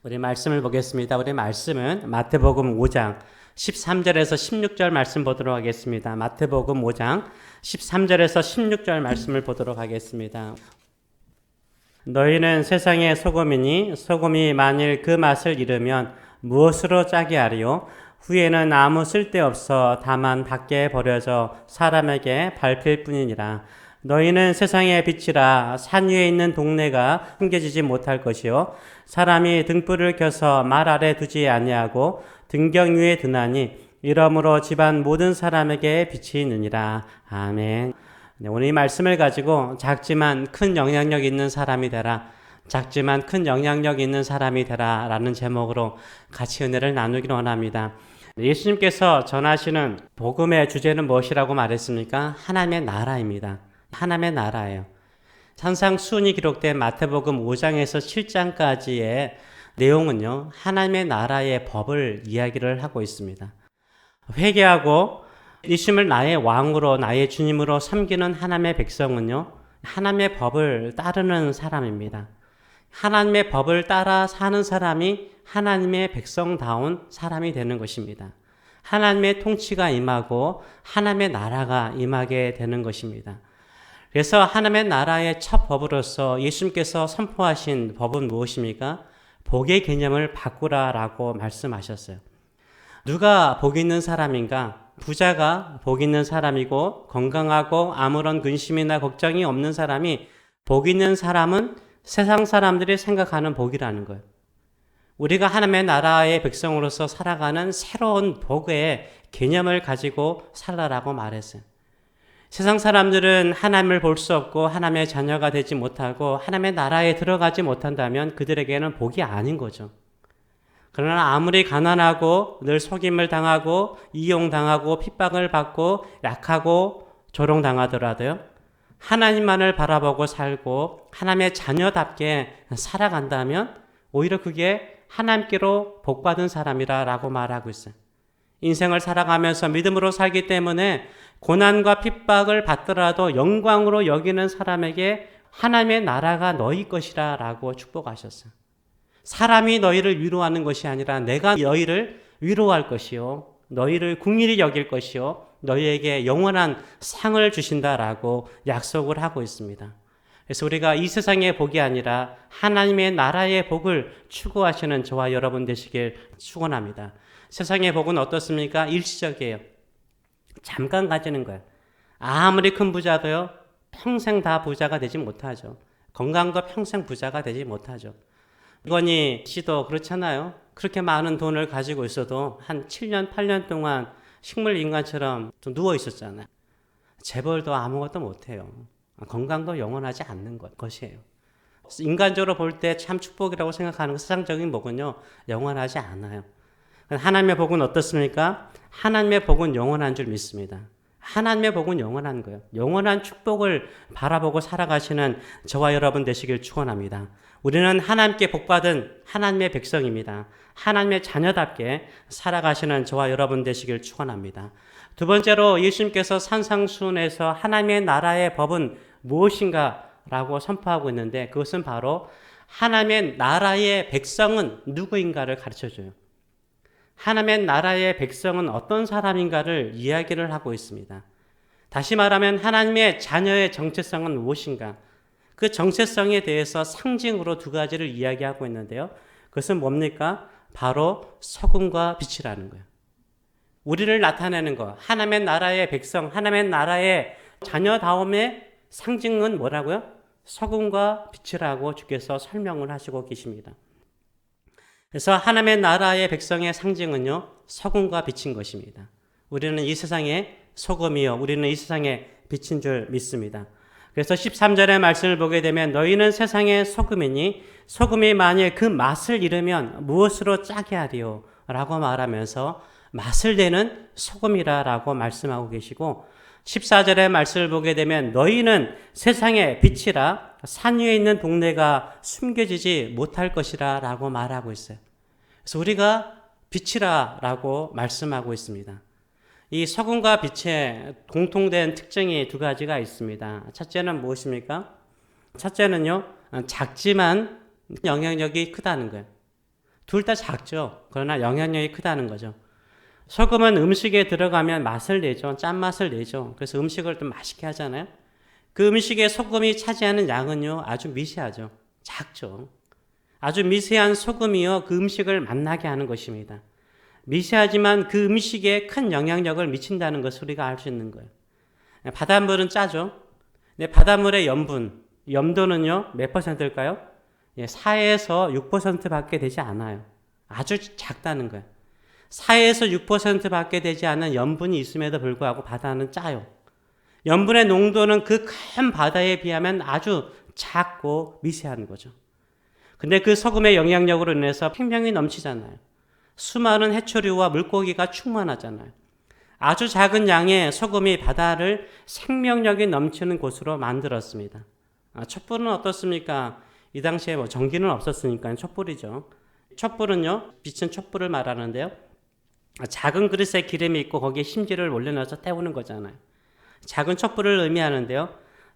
우리 말씀을 보겠습니다. 우리 말씀은 마태복음 5장 13절에서 16절 말씀 보도록 하겠습니다. 마태복음 5장 13절에서 16절 말씀을 보도록 하겠습니다. 너희는 세상의 소금이니 소금이 만일 그 맛을 잃으면 무엇으로 짜게 하리요? 후에는 아무 쓸데없어 다만 밖에 버려져 사람에게 밟힐 뿐이니라. 너희는 세상의 빛이라. 산 위에 있는 동네가 숨겨지지 못할 것이요 사람이 등불을 켜서 말 아래 두지 아니하고 등경 위에 두나니 이러므로 집안 모든 사람에게 빛이 있느니라. 아멘. 오늘 이 말씀을 가지고 작지만 큰 영향력 있는 사람이 되라, 작지만 큰 영향력 있는 사람이 되라 라는 제목으로 같이 은혜를 나누기를 원합니다. 예수님께서 전하시는 복음의 주제는 무엇이라고 말했습니까? 하나님의 나라입니다. 하나님의 나라예요. 산상수훈이 기록된 마태복음 5장에서 7장까지의 내용은요, 하나님의 나라의 법을 이야기를 하고 있습니다. 회개하고 예수님을 나의 왕으로, 나의 주님으로 섬기는 하나님의 백성은요, 하나님의 법을 따르는 사람입니다. 하나님의 법을 따라 사는 사람이 하나님의 백성다운 사람이 되는 것입니다. 하나님의 통치가 임하고 하나님의 나라가 임하게 되는 것입니다. 그래서 하나님의 나라의 첫 법으로서 예수님께서 선포하신 법은 무엇입니까? 복의 개념을 바꾸라라고 말씀하셨어요. 누가 복 있는 사람인가? 부자가 복 있는 사람이고 건강하고 아무런 근심이나 걱정이 없는 사람이, 복 있는 사람은 세상 사람들이 생각하는 복이라는 거예요. 우리가 하나님의 나라의 백성으로서 살아가는 새로운 복의 개념을 가지고 살라라고 말했어요. 세상 사람들은 하나님을 볼 수 없고 하나님의 자녀가 되지 못하고 하나님의 나라에 들어가지 못한다면 그들에게는 복이 아닌 거죠. 그러나 아무리 가난하고 늘 속임을 당하고 이용당하고 핍박을 받고 약하고 조롱당하더라도요, 하나님만을 바라보고 살고 하나님의 자녀답게 살아간다면 오히려 그게 하나님께로 복받은 사람이라고 말하고 있어요. 인생을 살아가면서 믿음으로 살기 때문에 고난과 핍박을 받더라도 영광으로 여기는 사람에게 하나님의 나라가 너희 것이라 라고 축복하셨어요. 사람이 너희를 위로하는 것이 아니라 내가 너희를 위로할 것이요, 너희를 긍휼히 여길 것이요, 너희에게 영원한 상을 주신다라고 약속을 하고 있습니다. 그래서 우리가 이 세상의 복이 아니라 하나님의 나라의 복을 추구하시는 저와 여러분 되시길 축원합니다. 세상의 복은 어떻습니까? 일시적이에요. 잠깐 가지는 거예요. 아무리 큰 부자도요, 평생 다 부자가 되지 못하죠. 건강도 평생 부자가 되지 못하죠. 이건희 씨도 그렇잖아요. 그렇게 많은 돈을 가지고 있어도 한 7년, 8년 동안 식물 인간처럼 좀 누워 있었잖아요. 재벌도 아무것도 못해요. 건강도 영원하지 않는 것이에요. 인간적으로 볼 때 참 축복이라고 생각하는 세상적인 복은요, 영원하지 않아요. 하나님의 복은 어떻습니까? 하나님의 복은 영원한 줄 믿습니다. 하나님의 복은 영원한 거예요. 영원한 축복을 바라보고 살아가시는 저와 여러분 되시길 축원합니다. 우리는 하나님께 복받은 하나님의 백성입니다. 하나님의 자녀답게 살아가시는 저와 여러분 되시길 축원합니다. 두 번째로 예수님께서 산상수훈에서 하나님의 나라의 법은 무엇인가 라고 선포하고 있는데, 그것은 바로 하나님의 나라의 백성은 누구인가를 가르쳐줘요. 하나님의 나라의 백성은 어떤 사람인가를 이야기를 하고 있습니다. 다시 말하면 하나님의 자녀의 정체성은 무엇인가? 그 정체성에 대해서 상징으로 두 가지를 이야기하고 있는데요. 그것은 뭡니까? 바로 소금과 빛이라는 거예요. 우리를 나타내는 것, 하나님의 나라의 백성, 하나님의 나라의 자녀다움의 상징은 뭐라고요? 소금과 빛이라고 주께서 설명을 하시고 계십니다. 그래서 하나님의 나라의 백성의 상징은요, 소금과 빛인 것입니다. 우리는 이 세상의 소금이요, 우리는 이 세상의 빛인 줄 믿습니다. 그래서 13절의 말씀을 보게 되면 너희는 세상의 소금이니 소금이 만일 그 맛을 잃으면 무엇으로 짜게 하리요? 라고 말하면서 맛을 내는 소금이라 라고 말씀하고 계시고, 14절의 말씀을 보게 되면 너희는 세상의 빛이라 산 위에 있는 동네가 숨겨지지 못할 것이라 라고 말하고 있어요. 그래서 우리가 빛이라 라고 말씀하고 있습니다. 이 소금과 빛의 공통된 특징이 두 가지가 있습니다. 첫째는 무엇입니까? 첫째는요, 작지만 영향력이 크다는 거예요. 둘 다 작죠. 그러나 영향력이 크다는 거죠. 소금은 음식에 들어가면 맛을 내죠. 짠맛을 내죠. 그래서 음식을 좀 맛있게 하잖아요. 그 음식에 소금이 차지하는 양은요, 아주 미세하죠. 작죠. 아주 미세한 소금이요, 그 음식을 맛나게 하는 것입니다. 미세하지만 그 음식에 큰 영향력을 미친다는 것을 우리가 알 수 있는 거예요. 바닷물은 짜죠. 근데 바닷물의 염도는요, 몇 퍼센트일까요? 4에서 6% 밖에 되지 않아요. 아주 작다는 거예요. 4에서 6% 밖에 되지 않은 염분이 있음에도 불구하고 바다는 짜요. 염분의 농도는 그 큰 바다에 비하면 아주 작고 미세한 거죠. 근데 그 소금의 영향력으로 인해서 생명이 넘치잖아요. 수많은 해초류와 물고기가 충만하잖아요. 아주 작은 양의 소금이 바다를 생명력이 넘치는 곳으로 만들었습니다. 촛불은 어떻습니까? 이 당시에 전기는 없었으니까 촛불이죠. 촛불은요, 빛은 촛불을 말하는데요. 작은 그릇에 기름이 있고 거기에 심지를 올려놔서 태우는 거잖아요. 작은 촛불을 의미하는데요.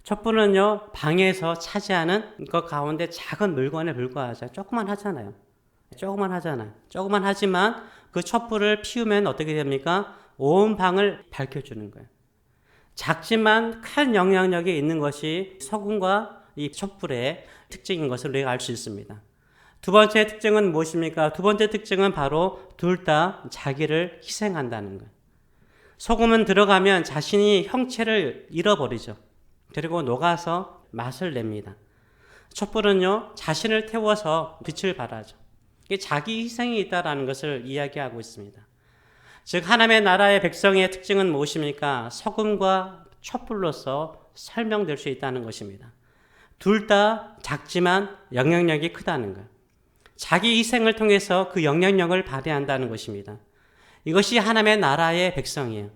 촛불은요, 방에서 차지하는 것 가운데 작은 물건에 불과하죠. 조그만 하잖아요. 조그만 하지만 그 촛불을 피우면 어떻게 됩니까? 온 방을 밝혀주는 거예요. 작지만 큰 영향력이 있는 것이 소금과 이 촛불의 특징인 것을 우리가 알 수 있습니다. 두 번째 특징은 무엇입니까? 두 번째 특징은 바로 둘 다 자기를 희생한다는 거예요. 소금은 들어가면 자신이 형체를 잃어버리죠. 그리고 녹아서 맛을 냅니다. 촛불은요, 자신을 태워서 빛을 발하죠. 이게 자기 희생이 있다는 것을 이야기하고 있습니다. 즉 하나님의 나라의 백성의 특징은 무엇입니까? 소금과 촛불로서 설명될 수 있다는 것입니다. 둘 다 작지만 영향력이 크다는 것. 자기 희생을 통해서 그 영향력을 발휘한다는 것입니다. 이것이 하나님의 나라의 백성이에요.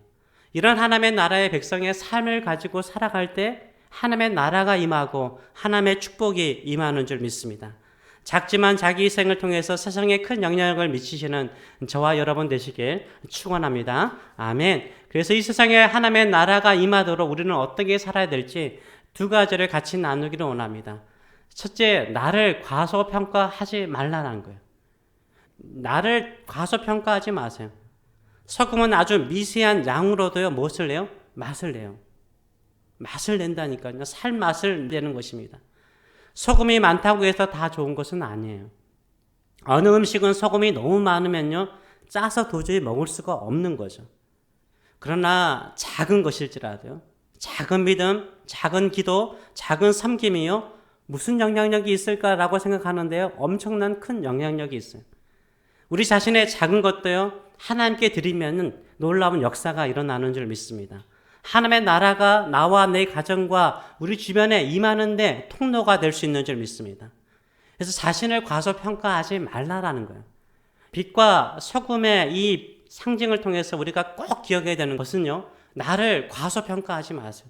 이런 하나님의 나라의 백성의 삶을 가지고 살아갈 때 하나님의 나라가 임하고 하나님의 축복이 임하는 줄 믿습니다. 작지만 자기 희생을 통해서 세상에 큰 영향력을 미치시는 저와 여러분 되시길 축원합니다. 아멘. 그래서 이 세상에 하나님의 나라가 임하도록 우리는 어떻게 살아야 될지 두 가지를 같이 나누기를 원합니다. 첫째, 나를 과소평가하지 말라는 거예요. 나를 과소평가하지 마세요. 소금은 아주 미세한 양으로도요, 무엇을 내요? 맛을 내요. 맛을 낸다니까요. 살 맛을 내는 것입니다. 소금이 많다고 해서 다 좋은 것은 아니에요. 어느 음식은 소금이 너무 많으면요, 짜서 도저히 먹을 수가 없는 거죠. 그러나 작은 것일지라도요, 작은 믿음, 작은 기도, 작은 섬김이요, 무슨 영향력이 있을까라고 생각하는데요, 엄청난 큰 영향력이 있어요. 우리 자신의 작은 것도요, 하나님께 드리면 놀라운 역사가 일어나는 줄 믿습니다. 하나님의 나라가 나와 내 가정과 우리 주변에 임하는데 통로가 될 수 있는 줄 믿습니다. 그래서 자신을 과소평가하지 말라라는 거예요. 빛과 소금의 이 상징을 통해서 우리가 꼭 기억해야 되는 것은요, 나를 과소평가하지 마세요.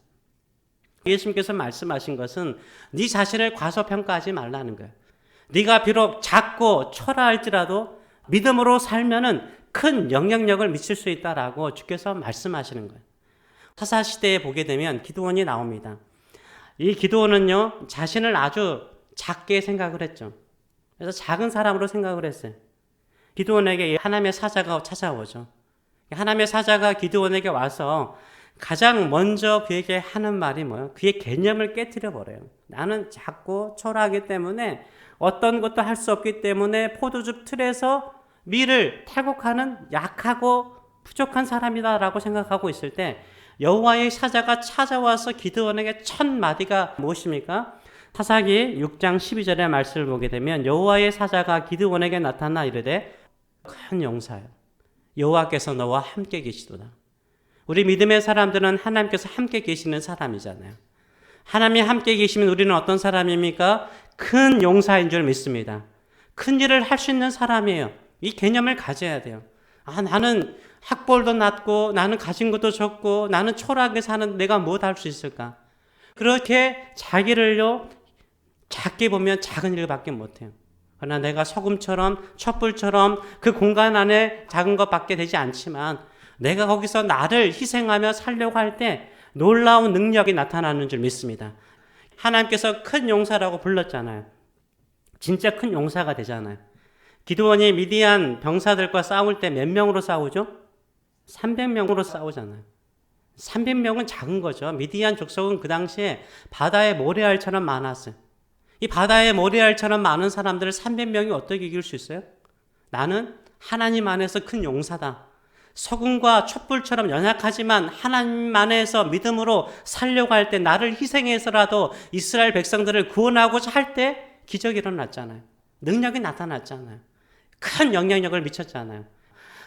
예수님께서 말씀하신 것은 네 자신을 과소평가하지 말라는 거예요. 네가 비록 작고 초라할지라도 믿음으로 살면은 큰 영향력을 미칠 수 있다라고 주께서 말씀하시는 거예요. 사사시대에 보게 되면 기드온이 나옵니다. 이 기드온은요, 자신을 아주 작게 생각을 했죠. 그래서 작은 사람으로 생각을 했어요. 기드온에게 하나님의 사자가 찾아오죠. 하나님의 사자가 기드온에게 와서 가장 먼저 그에게 하는 말이 뭐예요? 그의 개념을 깨트려 버려요. 나는 작고 초라하기 때문에 어떤 것도 할 수 없기 때문에 포도즙 틀에서 밀을 탈곡하는 약하고 부족한 사람이다라고 생각하고 있을 때 여호와의 사자가 찾아와서 기드온에게 첫 마디가 무엇입니까? 사사기 6장 12절의 말씀을 보게 되면 여호와의 사자가 기드온에게 나타나 이르되 큰 용사여 여호와께서 너와 함께 계시도다. 우리 믿음의 사람들은 하나님께서 함께 계시는 사람이잖아요. 하나님이 함께 계시면 우리는 어떤 사람입니까? 큰 용사인 줄 믿습니다. 큰 일을 할 수 있는 사람이에요. 이 개념을 가져야 돼요. 나는 학벌도 낮고 나는 가진 것도 적고 나는 초라하게 사는 내가 뭐 할 수 있을까? 그렇게 자기를요 작게 보면 작은 일밖에 못해요. 그러나 내가 소금처럼 촛불처럼 그 공간 안에 작은 것밖에 되지 않지만 내가 거기서 나를 희생하며 살려고 할 때 놀라운 능력이 나타나는 줄 믿습니다. 하나님께서 큰 용사라고 불렀잖아요. 진짜 큰 용사가 되잖아요. 기드온이 미디안 병사들과 싸울 때 몇 명으로 싸우죠? 300명으로 싸우잖아요. 300명은 작은 거죠. 미디안 족속은 그 당시에 바다의 모래알처럼 많았어요. 이 바다의 모래알처럼 많은 사람들을 300명이 어떻게 이길 수 있어요? 나는 하나님 안에서 큰 용사다. 소금과 촛불처럼 연약하지만 하나님 안에서 믿음으로 살려고 할 때 나를 희생해서라도 이스라엘 백성들을 구원하고자 할 때 기적이 일어났잖아요. 능력이 나타났잖아요. 큰 영향력을 미쳤잖아요.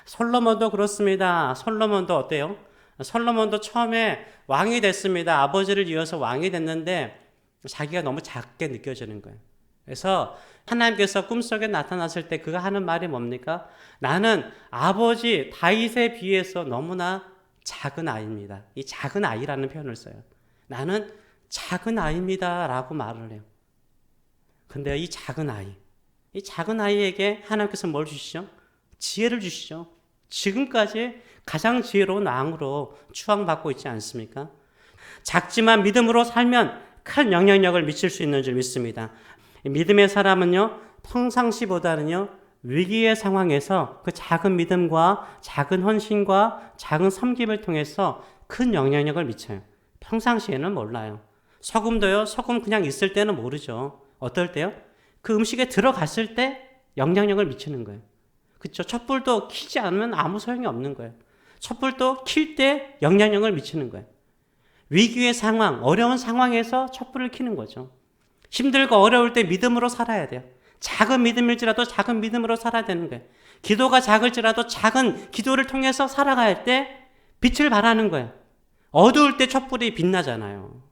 솔로몬도 그렇습니다. 솔로몬도 어때요? 솔로몬도 처음에 왕이 됐습니다. 아버지를 이어서 왕이 됐는데 자기가 너무 작게 느껴지는 거예요. 그래서 하나님께서 꿈속에 나타났을 때 그가 하는 말이 뭡니까? 나는 아버지 다윗에 비해서 너무나 작은 아이입니다. 이 작은 아이라는 표현을 써요. 나는 작은 아이입니다 라고 말을 해요. 근데 이 작은 아이에게 하나님께서 뭘 주시죠? 지혜를 주시죠. 지금까지 가장 지혜로운 왕으로 추앙받고 있지 않습니까? 작지만 믿음으로 살면 큰 영향력을 미칠 수 있는 줄 믿습니다. 믿음의 사람은요, 평상시보다는요, 위기의 상황에서 그 작은 믿음과 작은 헌신과 작은 섬김을 통해서 큰 영향력을 미쳐요. 평상시에는 몰라요. 소금도요, 소금 그냥 있을 때는 모르죠. 어떨 때요? 그 음식에 들어갔을 때 영향력을 미치는 거예요. 그렇죠? 촛불도 켜지 않으면 아무 소용이 없는 거예요. 촛불도 킬 때 영향력을 미치는 거예요. 위기의 상황, 어려운 상황에서 촛불을 켜는 거죠. 힘들고 어려울 때 믿음으로 살아야 돼요. 작은 믿음일지라도 작은 믿음으로 살아야 되는 거예요. 기도가 작을지라도 작은 기도를 통해서 살아갈 때 빛을 발하는 거예요. 어두울 때 촛불이 빛나잖아요.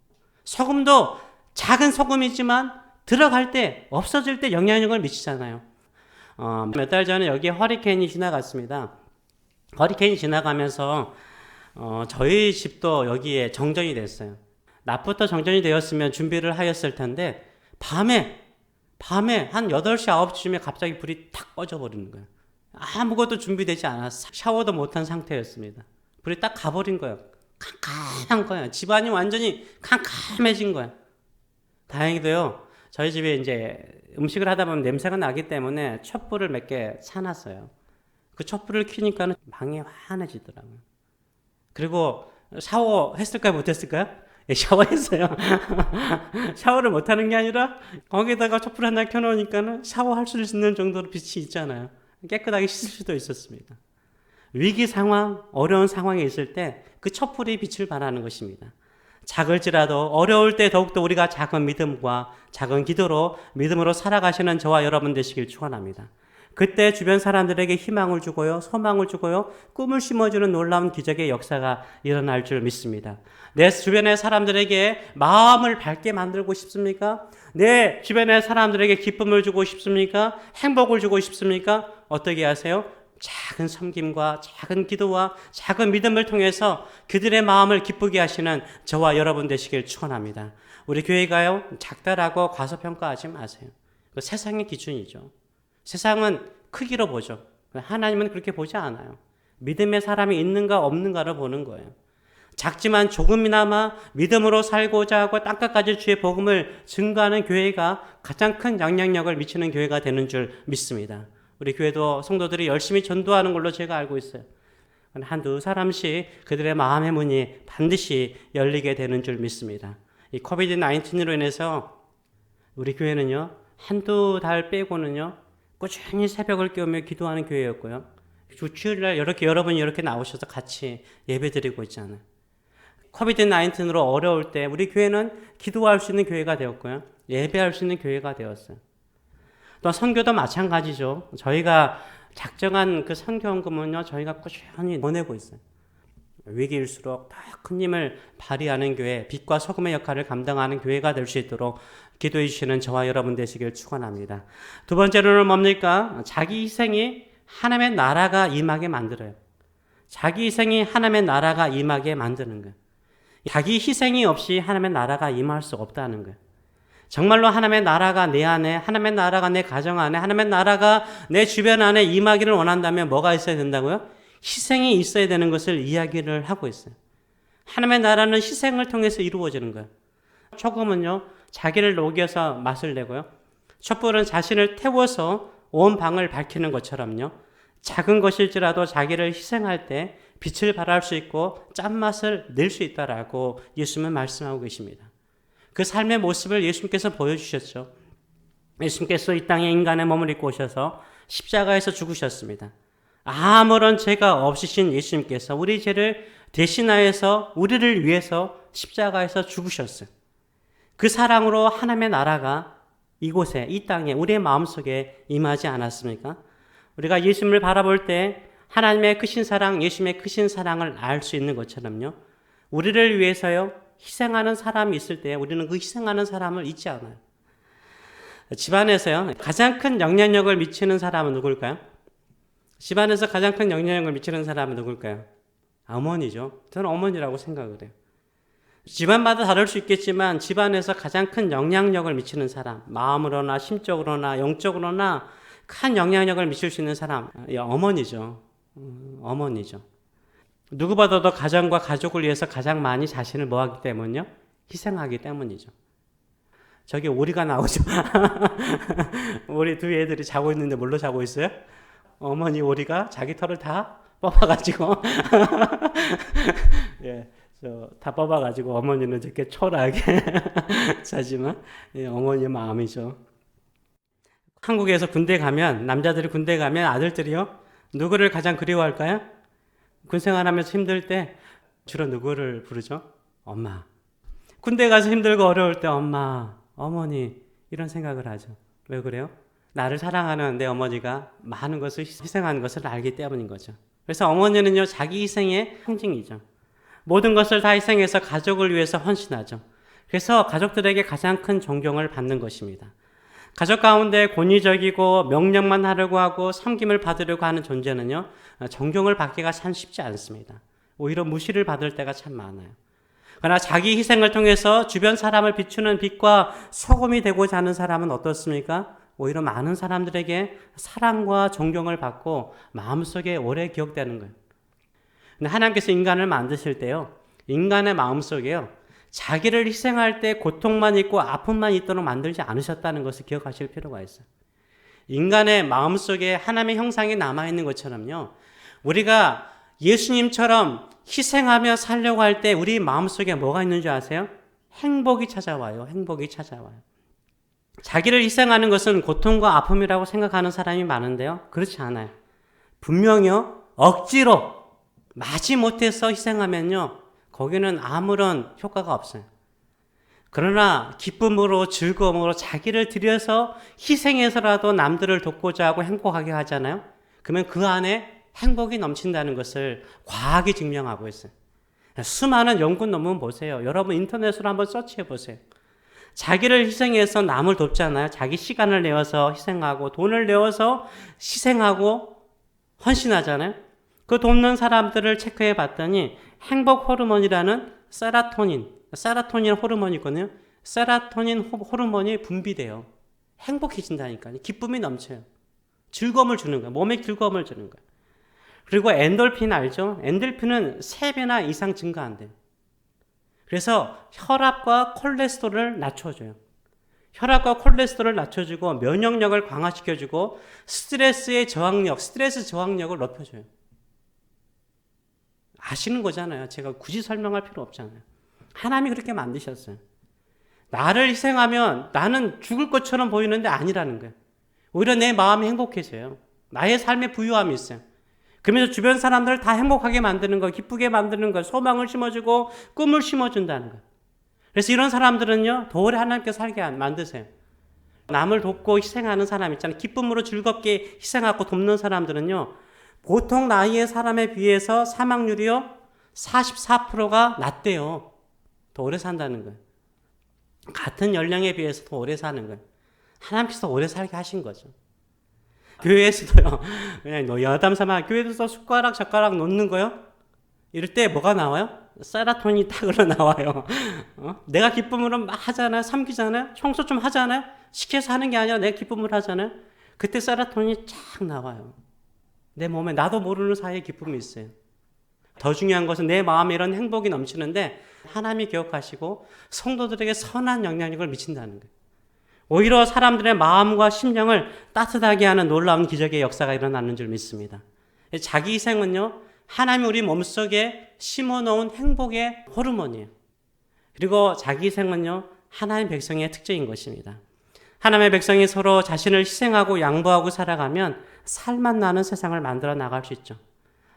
소금도 작은 소금이지만 들어갈 때, 없어질 때 영향력을 미치잖아요. 몇 달 전에 여기에 허리케인이 지나갔습니다. 허리케인이 지나가면서 저희 집도 여기에 정전이 됐어요. 낮부터 정전이 되었으면 준비를 하였을 텐데 밤에 한 8시, 9시쯤에 갑자기 불이 탁 꺼져버리는 거예요. 아무것도 준비되지 않았어요. 샤워도 못한 상태였습니다. 불이 딱 가버린 거예요. 캄캄한 거예요. 집안이 완전히 캄캄해진 거예요. 다행히도요, 저희 집에 이제 음식을 하다 보면 냄새가 나기 때문에 촛불을 몇 개 사놨어요. 그 촛불을 켜니까 방이 환해지더라고요. 그리고 샤워했을까요? 못했을까요? 예, 샤워했어요. 샤워를 못하는 게 아니라 거기다가 촛불 하나 켜놓으니까 샤워할 수 있는 정도로 빛이 있잖아요. 깨끗하게 씻을 수도 있었습니다. 위기 상황, 어려운 상황에 있을 때 그 촛불이 빛을 발하는 것입니다. 작을지라도 어려울 때 더욱더 우리가 작은 믿음과 작은 기도로 믿음으로 살아가시는 저와 여러분 되시길 축원합니다. 그때 주변 사람들에게 희망을 주고요, 소망을 주고요, 꿈을 심어주는 놀라운 기적의 역사가 일어날 줄 믿습니다. 내 주변의 사람들에게 마음을 밝게 만들고 싶습니까? 내 주변의 사람들에게 기쁨을 주고 싶습니까? 행복을 주고 싶습니까? 어떻게 하세요? 작은 섬김과 작은 기도와 작은 믿음을 통해서 그들의 마음을 기쁘게 하시는 저와 여러분 되시길 축원합니다. 우리 교회가요, 작다라고 과소평가하지 마세요. 그 세상의 기준이죠. 세상은 크기로 보죠. 하나님은 그렇게 보지 않아요. 믿음의 사람이 있는가 없는가를 보는 거예요. 작지만 조금이나마 믿음으로 살고자 하고 땅끝까지 주의 복음을 증거하는 교회가 가장 큰 영향력을 미치는 교회가 되는 줄 믿습니다. 우리 교회도 성도들이 열심히 전도하는 걸로 제가 알고 있어요. 한두 사람씩 그들의 마음의 문이 반드시 열리게 되는 줄 믿습니다. 이 코비드-19로 인해서 우리 교회는요, 한두 달 빼고는요, 꾸준히 새벽을 깨우며 기도하는 교회였고요. 주일날 여러분이 이렇게 나오셔서 같이 예배드리고 있잖아요. 코비드-19로 어려울 때 우리 교회는 기도할 수 있는 교회가 되었고요. 예배할 수 있는 교회가 되었어요. 또 선교도 마찬가지죠. 저희가 작정한 그 선교헌금은요, 저희가 꾸준히 보내고 있어요. 위기일수록 더 큰 힘을 발휘하는 교회, 빛과 소금의 역할을 감당하는 교회가 될 수 있도록 기도해 주시는 저와 여러분 되시길 축원합니다. 두 번째로는 뭡니까? 자기 희생이 하나님의 나라가 임하게 만들어요. 자기 희생이 하나님의 나라가 임하게 만드는 거예요. 자기 희생이 없이 하나님의 나라가 임할 수 없다는 거예요. 정말로 하나님의 나라가 내 안에, 하나님의 나라가 내 가정 안에, 하나님의 나라가 내 주변 안에 임하기를 원한다면 뭐가 있어야 된다고요? 희생이 있어야 되는 것을 이야기를 하고 있어요. 하나님의 나라는 희생을 통해서 이루어지는 거예요. 소금은요, 자기를 녹여서 맛을 내고요. 촛불은 자신을 태워서 온 방을 밝히는 것처럼요. 작은 것일지라도 자기를 희생할 때 빛을 발할 수 있고 짠맛을 낼 수 있다라고 예수님은 말씀하고 계십니다. 그 삶의 모습을 예수님께서 보여주셨죠. 예수님께서 이 땅에 인간의 몸을 입고 오셔서 십자가에서 죽으셨습니다. 아무런 죄가 없으신 예수님께서 우리 죄를 대신하여서 우리를 위해서 십자가에서 죽으셨어요. 그 사랑으로 하나님의 나라가 이곳에, 이 땅에, 우리의 마음속에 임하지 않았습니까? 우리가 예수님을 바라볼 때 하나님의 크신 사랑, 예수님의 크신 사랑을 알 수 있는 것처럼요. 우리를 위해서요, 희생하는 사람이 있을 때 우리는 그 희생하는 사람을 잊지 않아요. 집안에서요, 가장 큰 영향력을 미치는 사람은 누굴까요? 집안에서 가장 큰 영향력을 미치는 사람은 누굴까요? 어머니죠. 저는 어머니라고 생각을 해요. 집안마다 다를 수 있겠지만 집안에서 가장 큰 영향력을 미치는 사람, 마음으로나 심적으로나 영적으로나 큰 영향력을 미칠 수 있는 사람, 어머니죠. 어머니죠. 누구보다도 가정과 가족을 위해서 가장 많이 자신을 뭐하기 때문이요? 희생하기 때문이죠. 저기 오리가 나오죠. 우리 두 애들이 자고 있는데 뭘로 자고 있어요? 어머니 오리가 자기 털을 다 뽑아가지고 예, 다 뽑아가지고 어머니는 저렇게 초라하게 자지만 어머니의 마음이죠. 한국에서 군대 가면, 남자들이 군대 가면 아들들이요, 누구를 가장 그리워할까요? 군 생활하면서 힘들 때 주로 누구를 부르죠? 엄마. 군대 가서 힘들고 어려울 때 엄마, 어머니, 이런 생각을 하죠. 왜 그래요? 나를 사랑하는 내 어머니가 많은 것을 희생하는 것을 알기 때문인 거죠. 그래서 어머니는요, 자기 희생의 상징이죠. 모든 것을 다 희생해서 가족을 위해서 헌신하죠. 그래서 가족들에게 가장 큰 존경을 받는 것입니다. 가족 가운데 권위적이고 명령만 하려고 하고 섬김을 받으려고 하는 존재는요, 존경을 받기가 참 쉽지 않습니다. 오히려 무시를 받을 때가 참 많아요. 그러나 자기 희생을 통해서 주변 사람을 비추는 빛과 소금이 되고자 하는 사람은 어떻습니까? 오히려 많은 사람들에게 사랑과 존경을 받고 마음속에 오래 기억되는 거예요. 근데 하나님께서 인간을 만드실 때요, 인간의 마음속에요, 자기를 희생할 때 고통만 있고 아픔만 있도록 만들지 않으셨다는 것을 기억하실 필요가 있어요. 인간의 마음속에 하나님의 형상이 남아있는 것처럼요, 우리가 예수님처럼 희생하며 살려고 할 때 우리 마음속에 뭐가 있는 줄 아세요? 행복이 찾아와요. 행복이 찾아와요. 자기를 희생하는 것은 고통과 아픔이라고 생각하는 사람이 많은데요, 그렇지 않아요. 분명히요, 억지로 마지못해서 희생하면요, 거기는 아무런 효과가 없어요. 그러나 기쁨으로 즐거움으로 자기를 들여서 희생해서라도 남들을 돕고자 하고 행복하게 하잖아요. 그러면 그 안에 행복이 넘친다는 것을 과학이 증명하고 있어요. 수많은 연구 논문 보세요. 여러분 인터넷으로 한번 서치해 보세요. 자기를 희생해서 남을 돕잖아요. 자기 시간을 내어서 희생하고 돈을 내어서 희생하고 헌신하잖아요. 그 돕는 사람들을 체크해 봤더니 행복 호르몬이라는 세라토닌 호르몬이거든요. 세라토닌 호르몬이 분비돼요. 행복해진다니까요. 기쁨이 넘쳐요. 즐거움을 주는 거예요. 몸에 즐거움을 주는 거예요. 그리고 엔돌핀 알죠? 엔돌핀은 3배나 이상 증가한대요. 그래서 혈압과 콜레스테롤을 낮춰줘요. 혈압과 콜레스테롤을 낮춰주고 면역력을 강화시켜주고 스트레스 저항력을 높여줘요. 아시는 거잖아요. 제가 굳이 설명할 필요 없잖아요. 하나님이 그렇게 만드셨어요. 나를 희생하면 나는 죽을 것처럼 보이는데 아니라는 거예요. 오히려 내 마음이 행복해져요. 나의 삶에 부유함이 있어요. 그러면서 주변 사람들을 다 행복하게 만드는 거, 기쁘게 만드는 거, 소망을 심어주고 꿈을 심어준다는 거예요. 그래서 이런 사람들은요, 더 오래 하나님께서 살게 만드세요. 남을 돕고 희생하는 사람 있잖아요. 기쁨으로 즐겁게 희생하고 돕는 사람들은요, 보통 나이의 사람에 비해서 사망률이요, 44%가 낮대요. 더 오래 산다는 거예요. 같은 연령에 비해서 더 오래 사는 거예요. 하나님께서 오래 살게 하신 거죠. 교회에서도요, 그냥 여담삼아 교회에서 숟가락 젓가락 놓는 거요, 이럴 때 뭐가 나와요? 세라토닌이 딱 흘러나와요. 내가 기쁨으로 막 하잖아요. 섬기잖아요. 청소 좀 하잖아요. 시켜서 하는 게 아니라 내 기쁨으로 하잖아요. 그때 세라토닌이 쫙 나와요. 내 몸에 나도 모르는 사이에 기쁨이 있어요. 더 중요한 것은 내 마음에 이런 행복이 넘치는데 하나님이 기억하시고 성도들에게 선한 영향력을 미친다는 거예요. 오히려 사람들의 마음과 심령을 따뜻하게 하는 놀라운 기적의 역사가 일어나는 줄 믿습니다. 자기 희생은요, 하나님이 우리 몸속에 심어놓은 행복의 호르몬이에요. 그리고 자기 희생은요, 하나님 백성의 특징인 것입니다. 하나님의 백성이 서로 자신을 희생하고 양보하고 살아가면 살맛 나는 세상을 만들어 나갈 수 있죠.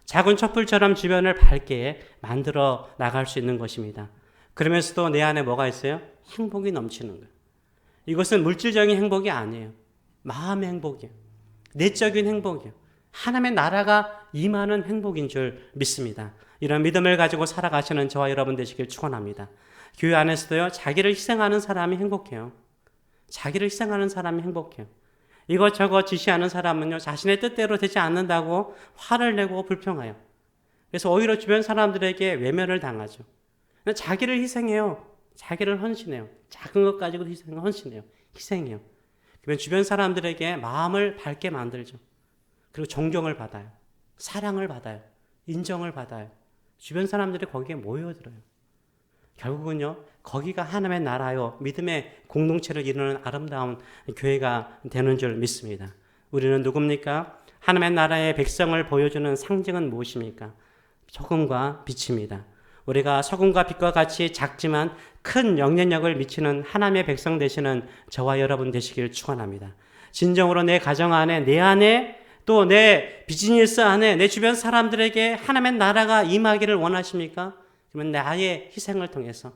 작은 촛불처럼 주변을 밝게 만들어 나갈 수 있는 것입니다. 그러면서도 내 안에 뭐가 있어요? 행복이 넘치는 거예요. 이것은 물질적인 행복이 아니에요. 마음의 행복이에요. 내적인 행복이에요. 하나님의 나라가 임하는 행복인 줄 믿습니다. 이런 믿음을 가지고 살아가시는 저와 여러분 되시길 축원합니다. 교회 안에서도요, 자기를 희생하는 사람이 행복해요. 자기를 희생하는 사람이 행복해요. 이것저것 지시하는 사람은요, 자신의 뜻대로 되지 않는다고 화를 내고 불평해요. 그래서 오히려 주변 사람들에게 외면을 당하죠. 자기를 희생해요. 자기를 헌신해요. 작은 것 가지고 헌신해요. 희생해요. 그러면 주변 사람들에게 마음을 밝게 만들죠. 그리고 존경을 받아요. 사랑을 받아요. 인정을 받아요. 주변 사람들이 거기에 모여들어요. 결국은요, 거기가 하나님의 나라요, 믿음의 공동체를 이루는 아름다운 교회가 되는 줄 믿습니다. 우리는 누굽니까? 하나님의 나라의 백성을 보여주는 상징은 무엇입니까? 소금과 빛입니다. 우리가 소금과 빛과 같이 작지만 큰 영향력을 미치는 하나님의 백성 되시는 저와 여러분 되시길 축원합니다. 진정으로 내 가정 안에, 내 안에, 또 내 비즈니스 안에, 내 주변 사람들에게 하나님의 나라가 임하기를 원하십니까? 그러면 나의 희생을 통해서,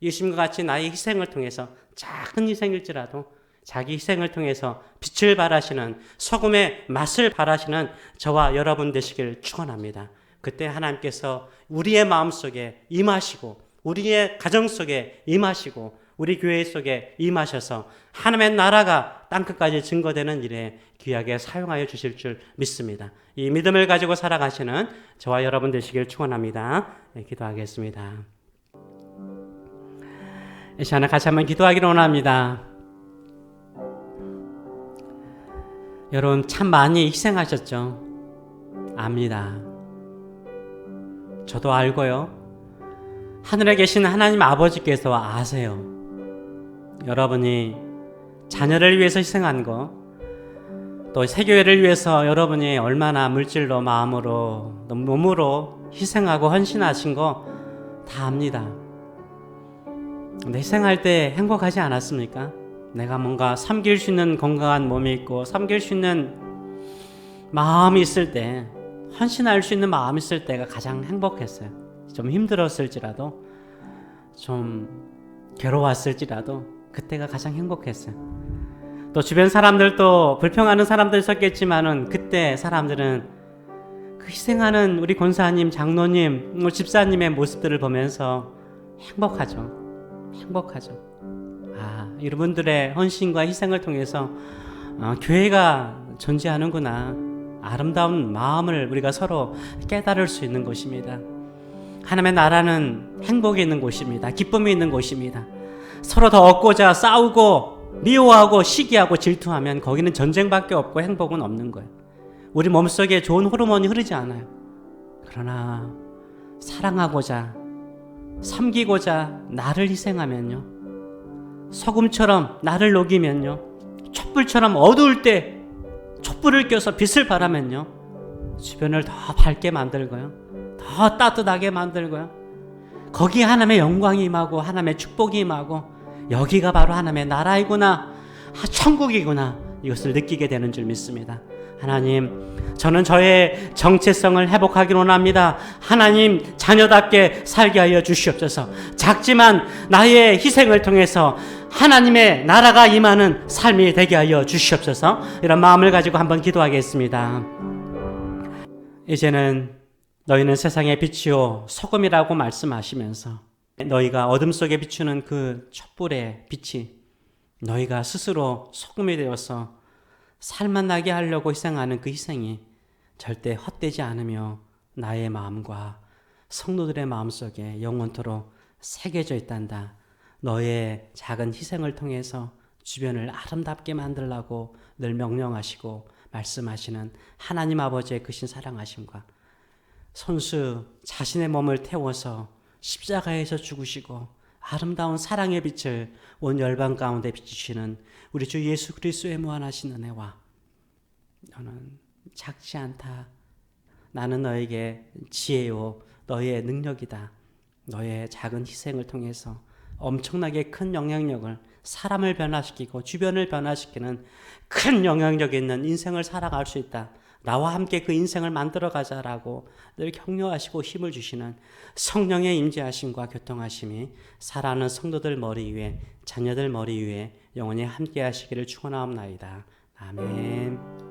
예수님과 같이 나의 희생을 통해서, 작은 희생일지라도 자기 희생을 통해서 빛을 발하시는, 소금의 맛을 발하시는 저와 여러분 되시길 축원합니다. 그때 하나님께서 우리의 마음속에 임하시고, 우리의 가정 속에 임하시고, 우리 교회 속에 임하셔서 하나님의 나라가 땅끝까지 증거되는 일에 귀하게 사용하여 주실 줄 믿습니다. 이 믿음을 가지고 살아가시는 저와 여러분 되시길 축원합니다. 네, 기도하겠습니다. 이 시간에 같이 한번 기도하기를 원합니다. 여러분 참 많이 희생하셨죠? 압니다. 저도 알고요. 하늘에 계신 하나님 아버지께서 아세요. 여러분이 자녀를 위해서 희생한 거, 또 세교회를 위해서 여러분이 얼마나 물질로, 마음으로, 몸으로 희생하고 헌신하신 거 다 압니다. 근데 희생할 때 행복하지 않았습니까? 내가 뭔가 섬길 수 있는 건강한 몸이 있고 섬길 수 있는 마음이 있을 때, 헌신할 수 있는 마음이 있을 때가 가장 행복했어요. 좀 힘들었을지라도, 좀 괴로웠을지라도 그때가 가장 행복했어요. 또 주변 사람들도 불평하는 사람들 있었겠지만은 그때 사람들은 그 희생하는 우리 권사님, 장로님, 집사님의 모습들을 보면서 행복하죠. 행복하죠. 아, 여러분들의 헌신과 희생을 통해서 교회가 존재하는구나. 아름다운 마음을 우리가 서로 깨달을 수 있는 곳입니다. 하나님의 나라는 행복이 있는 곳입니다. 기쁨이 있는 곳입니다. 서로 더 얻고자 싸우고 미워하고 시기하고 질투하면 거기는 전쟁밖에 없고 행복은 없는 거예요. 우리 몸속에 좋은 호르몬이 흐르지 않아요. 그러나 사랑하고자 섬기고자 나를 희생하면요, 소금처럼 나를 녹이면요, 촛불처럼 어두울 때 촛불을 껴서 빛을 발하면요, 주변을 더 밝게 만들고요, 더 따뜻하게 만들고요, 거기에 하나님의 영광이 임하고 하나님의 축복이 임하고 여기가 바로 하나님의 나라이구나, 천국이구나, 이것을 느끼게 되는 줄 믿습니다. 하나님, 저는 저의 정체성을 회복하기를 원합니다. 하나님, 자녀답게 살게 하여 주시옵소서. 작지만 나의 희생을 통해서 하나님의 나라가 임하는 삶이 되게 하여 주시옵소서. 이런 마음을 가지고 한번 기도하겠습니다. 이제는 너희는 세상의 빛이요 소금이라고 말씀하시면서 너희가 어둠 속에 비추는 그 촛불의 빛이 너희가 스스로 소금이 되어서 살맛 나게 하려고 희생하는 그 희생이 절대 헛되지 않으며 나의 마음과 성도들의 마음속에 영원토록 새겨져 있단다. 너의 작은 희생을 통해서 주변을 아름답게 만들라고 늘 명령하시고 말씀하시는 하나님 아버지의 크신 사랑하심과 손수 자신의 몸을 태워서 십자가에서 죽으시고 아름다운 사랑의 빛을 온 열방 가운데 비추시는 우리 주 예수 그리스도의 무한하신 은혜와 너는 작지 않다. 나는 너에게 지혜요 너의 능력이다. 너의 작은 희생을 통해서 엄청나게 큰 영향력을 사람을 변화시키고 주변을 변화시키는 큰 영향력 있는 인생을 살아갈 수 있다. 나와 함께 그 인생을 만들어가자라고 늘 격려하시고 힘을 주시는 성령의 임재하심과 교통하심이 살아가는 성도들 머리 위에 자녀들 머리 위에 영원히 함께 하시기를 축원하옵나이다. 아멘.